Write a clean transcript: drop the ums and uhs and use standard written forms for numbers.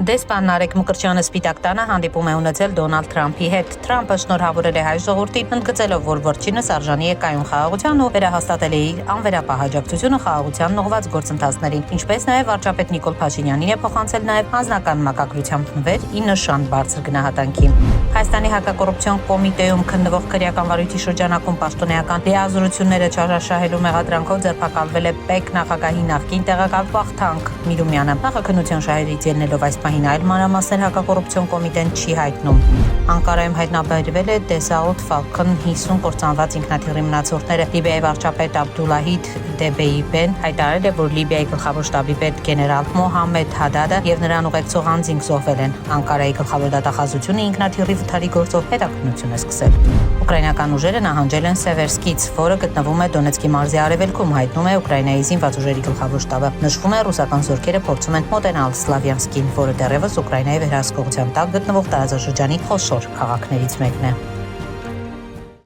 Դեսպան Նարեկ Մկրտչյանը Սպիտակ տանը հանդիպում է ունեցել Դոնալդ Թրամփի հետ։ Թրամփը շնորհավորել է հայ ժողովրդին, ընդգծելով, որ վերջինս արժանի է կայուն խաղաղության ու վերահաստատել է իր անվերապահ աջակցությունը խաղաղությանն ուղղված գործընթացներին, ինչպես նաև վարչապետ Նիկոլ Փաշինյանին է փոխանցել նաև անձնական մակագրությամբ նվեր 9 շան բարձր գնահատանքի։ Հայաստանի հակակոռուպցիոն կոմիտեում քննվող քրեական վարույթի շրջանակում պաշտոնեական լիազորությունները չարաշահելու մեղադրանքով ձերբակալվել է ՊԵԿ նախագահի նախկին տեղակալ Վախթանգ Միրումյանը։ Նախաքննության շահերից ելնելով այս պահին այլ մանրամասներ հակակոռուպցիոն կոմիտեն չի հայտնում։ Անկարայում հայտնաբերվել է Դեսաուտ Ֆալքոն 50 կործանված ինքնաթիռի մնացորդները։ Լիբիայի վարչապետ Աբդուլահիդ Դեբեիբեն հայտարարել է, որ Լիբիայի գլխավոր շտաբի պետ գեներալ Մոհամմեդ Հադադը եւ նրան ուղեկցող անձինք զոհվել են։ Անկարայի գլխավոր դատախազությունը ինքնաթիռի վթարի գործով հետաքննություն է սկսել։ Ուկրաինական ուժերը նահանջել են Սևերսկից, որը գտնվում է Դոնեցկի մարզի արևելքում, հայտնում է Ուկրաինայի զինված ուժերի գլխավոր շտաբը։ Նշվում է, ռուսական զորքերը փորձում են մոտենալ Սլավյանսկին, որը դեռևս Ուկրաինայի վերահսկողության տակ գտնվող տարածաշրջանի խոշոր քաղաքներից մեկն է։